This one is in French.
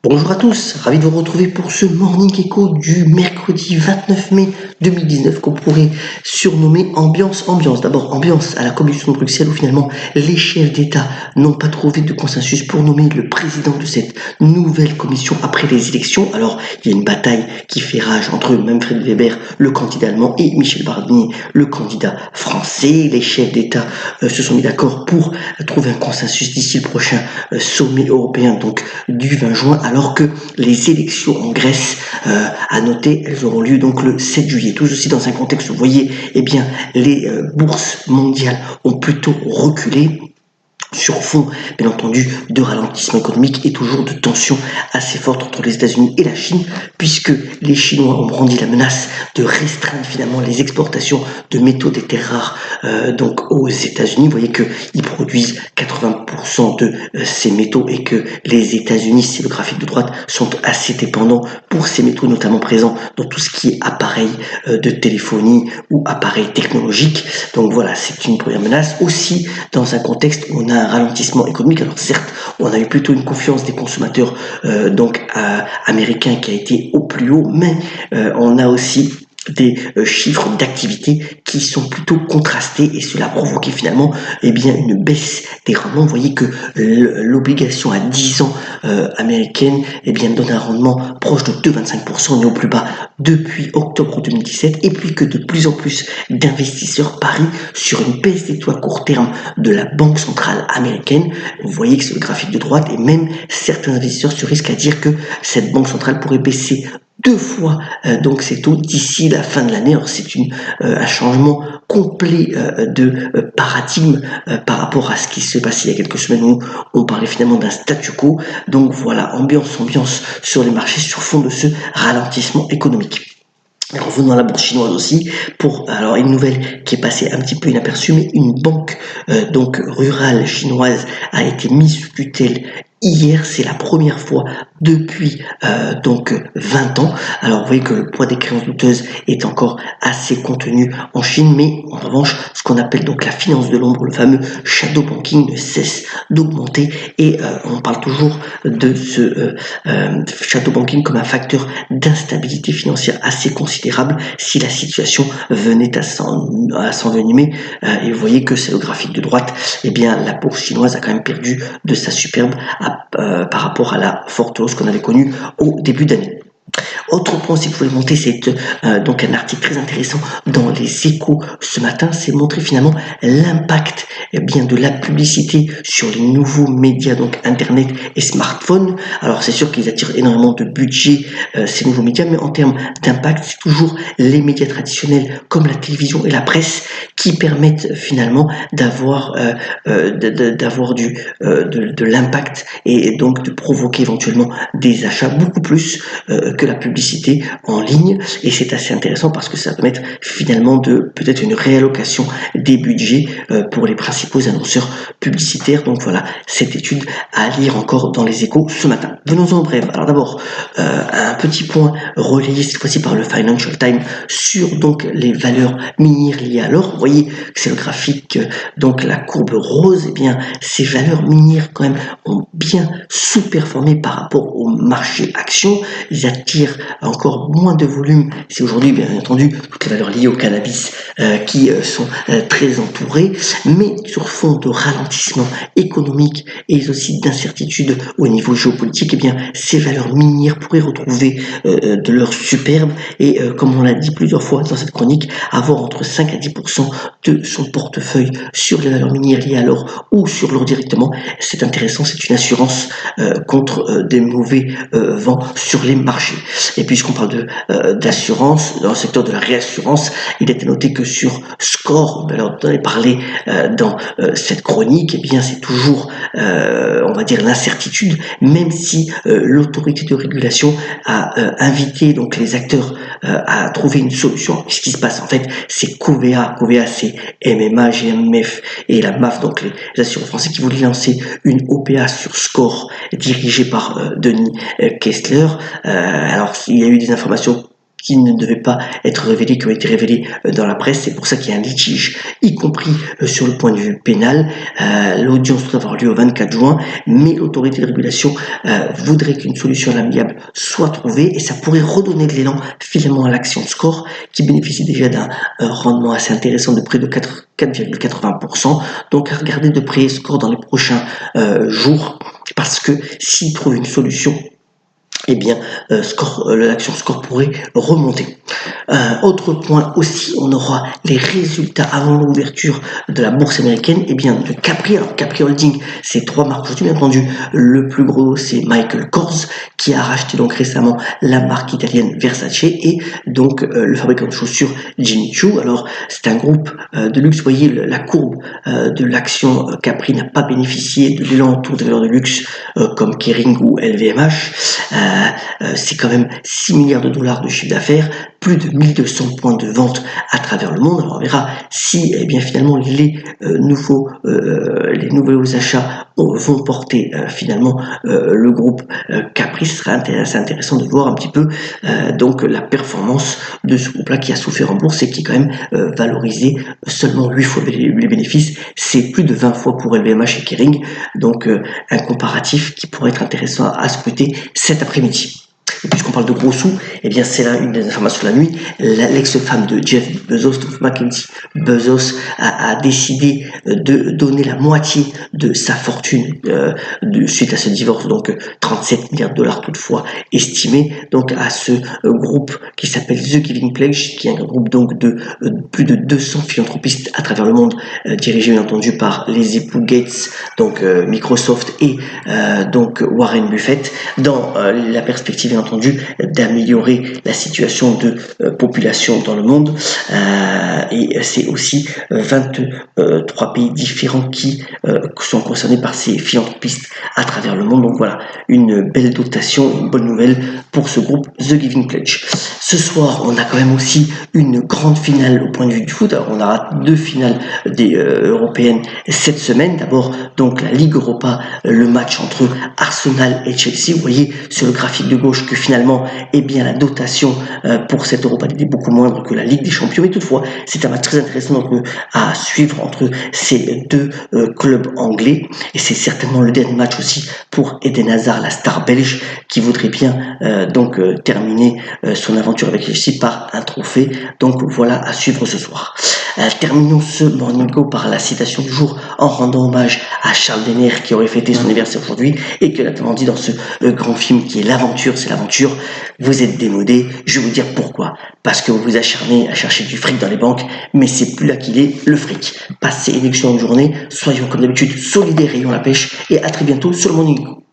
Bonjour à tous, ravi de vous retrouver pour ce Morning Echo du mercredi 29 mai 2019 qu'on pourrait surnommer ambiance. D'abord ambiance à la Commission de Bruxelles où finalement les chefs d'État n'ont pas trouvé de consensus pour nommer le président de cette nouvelle commission après les élections. Alors il y a une bataille qui fait rage entre Manfred Weber, le candidat allemand, et Michel Barnier, le candidat français. Les chefs d'État se sont mis d'accord pour trouver un consensus d'ici le prochain sommet européen, donc du 20 juin, alors que les élections en Grèce, à noter, elles auront lieu donc le 7 juillet. Tout ceci dans un contexte où vous voyez, eh bien, les bourses mondiales ont plutôt reculé sur fond, bien entendu, de ralentissement économique et toujours de tensions assez fortes entre les États-Unis et la Chine, puisque les Chinois ont brandi la menace de restreindre finalement les exportations de métaux des terres rares donc aux États-Unis. Vous voyez qu'ils produisent 80% de ces métaux et que les États-Unis, c'est le graphique de droite, sont assez dépendants pour ces métaux, notamment présents dans tout ce qui est appareil de téléphonie ou appareil technologique. Donc voilà, c'est une première menace. Aussi, dans un contexte où on a un ralentissement économique. Alors certes, on a eu plutôt une confiance des consommateurs américains qui a été au plus haut, mais on a aussi des chiffres d'activité qui sont plutôt contrastés et cela a provoqué finalement une baisse des rendements. Vous voyez que l'obligation à 10 ans américaine donne un rendement proche de 2,25%, on est au plus bas depuis octobre 2017, et puis que de plus en plus d'investisseurs parient sur une baisse des taux à court terme de la Banque centrale américaine. Vous voyez que c'est le graphique de droite, et même certains investisseurs se risquent à dire que cette Banque centrale pourrait baisser 2 fois donc ces taux d'ici la fin de l'année. Alors c'est un changement complet de paradigme par rapport à ce qui s'est passé il y a quelques semaines où on parlait finalement d'un statu quo. Donc voilà, ambiance sur les marchés sur fond de ce ralentissement économique. Revenons à la bourse chinoise aussi, pour alors une nouvelle qui est passée un petit peu inaperçue, mais une banque donc rurale chinoise a été mise sous tutelle hier. C'est la première fois depuis 20 ans. Alors vous voyez que le poids des créances douteuses est encore assez contenu en Chine, mais en revanche ce qu'on appelle donc la finance de l'ombre, le fameux shadow banking, ne cesse d'augmenter, et on parle toujours de ce shadow banking comme un facteur d'instabilité financière assez considérable si la situation venait à s'envenimer. Et vous voyez que c'est le graphique de droite, la bourse chinoise a quand même perdu de sa superbe par rapport à la forte hausse qu'on avait connue au début d'année. Autre point, si vous pouvez monter, c'est donc un article très intéressant dans les Échos ce matin, c'est montrer finalement l'impact de la publicité sur les nouveaux médias, donc internet et smartphone. Alors c'est sûr qu'ils attirent énormément de budget ces nouveaux médias, mais en termes d'impact, c'est toujours les médias traditionnels comme la télévision et la presse qui permettent finalement d'avoir de l'impact et donc de provoquer éventuellement des achats beaucoup plus que la publicité en ligne. Et c'est assez intéressant parce que ça va permettre finalement de peut-être une réallocation des budgets pour les principaux annonceurs publicitaires. Donc voilà, cette étude à lire encore dans les Échos ce matin. Venons-en en bref. Alors d'abord, un petit point relayé cette fois-ci par le Financial Times sur donc les valeurs minières liées à l'or. Vous voyez que c'est le graphique, donc la courbe rose. Ces valeurs minières quand même ont bien sous-performé par rapport au marché actions. Ils attirent encore moins de volume. C'est aujourd'hui, bien entendu, toutes les valeurs liées au cannabis qui sont très entourées, mais sur fond de ralentissement économique et aussi d'incertitude au niveau géopolitique, ces valeurs minières pourraient retrouver de leur superbe et, comme on l'a dit plusieurs fois dans cette chronique, avoir entre 5 à 10% de son portefeuille sur les valeurs minières liées à l'or ou sur l'or directement. C'est intéressant, c'est une assurance contre des mauvais vents sur les marchés. Et puisqu'on parle d'assurance, dans le secteur de la réassurance, il est à noter que sur Score, alors on en a parlé dans cette chronique, c'est toujours, on va dire, l'incertitude, même si l'autorité de régulation a invité donc les acteurs à trouver une solution. Ce qui se passe en fait, c'est qu'OVA, c'est MMA, GMF et la MAF, donc les assureurs français, qui voulaient lancer une OPA sur Score dirigée par Denis Kessler. Alors il y a eu des informations qui ne devaient pas être révélés, qui ont été révélés dans la presse. C'est pour ça qu'il y a un litige, y compris sur le point de vue pénal. L'audience doit avoir lieu au 24 juin, mais l'autorité de régulation voudrait qu'une solution à l'amiable soit trouvée et ça pourrait redonner de l'élan finalement à l'action score qui bénéficie déjà d'un rendement assez intéressant de près de 4,80%. Donc à regarder de près score dans les prochains jours parce que s'il trouve une solution, eh bien, l'action score pourrait remonter. Autre point aussi, on aura les résultats avant l'ouverture de la bourse américaine, eh bien, de Capri. Alors, Capri Holding, c'est 3 marques aujourd'hui, bien entendu. Le plus gros, c'est Michael Kors, qui a racheté donc récemment la marque italienne Versace et donc le fabricant de chaussures Jimmy Choo. Alors, c'est un groupe de luxe. Vous voyez, la courbe de l'action Capri n'a pas bénéficié de l'élan autour des valeurs de luxe comme Kering ou LVMH. C'est quand même 6 milliards de dollars de chiffre d'affaires, plus de 1200 points de vente à travers le monde. Alors on verra si eh bien finalement les nouveaux achats vont porter finalement le groupe Capri. Ce sera assez intéressant de voir un petit peu donc la performance de ce groupe-là qui a souffert en bourse et qui est quand même valorisé seulement 8 fois les bénéfices. C'est plus de 20 fois pour LVMH et Kering. Donc un comparatif qui pourrait être intéressant à scruter cet après-midi. Et puisqu'on parle de gros sous, eh bien c'est là une des informations de la nuit. L'ex-femme de Jeff Bezos, donc Mackenzie Bezos, a décidé de donner la moitié de sa fortune suite à ce divorce, donc 37 milliards de dollars toutefois estimé, donc à ce groupe qui s'appelle The Giving Pledge, qui est un groupe donc de plus de 200 philanthropistes à travers le monde, dirigé bien entendu par les époux Gates, donc Microsoft et donc Warren Buffett, dans la perspective bien entendu d'améliorer la situation de population dans le monde et c'est aussi 23 pays différents qui sont concernés par ces philanthropistes à travers le monde. Donc voilà, une belle dotation, une bonne nouvelle pour ce groupe The Giving Pledge. Ce soir, on a quand même aussi une grande finale au point de vue du foot. Alors, on aura 2 finales des européennes cette semaine. D'abord, donc la Ligue Europa, le match entre Arsenal et Chelsea. Vous voyez sur le graphique de gauche que finalement, eh bien, la dotation pour cette Europa League est beaucoup moindre que la Ligue des Champions. Mais toutefois, c'est un match très intéressant donc, à suivre entre ces 2 clubs anglais. Et c'est certainement le dernier match aussi pour Eden Hazard, la star belge, qui voudrait bien terminer son aventure avec Chelsea par un trophée. Donc voilà à suivre ce soir. Terminons ce Morning Go par la citation du jour en rendant hommage à Charles Denner qui aurait fêté son anniversaire aujourd'hui et que notamment dit dans ce grand film qui est l'aventure, c'est l'aventure. Vous êtes démodé, je vais vous dire pourquoi. Parce que vous vous acharnez à chercher du fric dans les banques, mais c'est plus là qu'il est, le fric. Passez une excellente journée, soyons comme d'habitude solidaires, ayons la pêche et à très bientôt sur le Morning Go.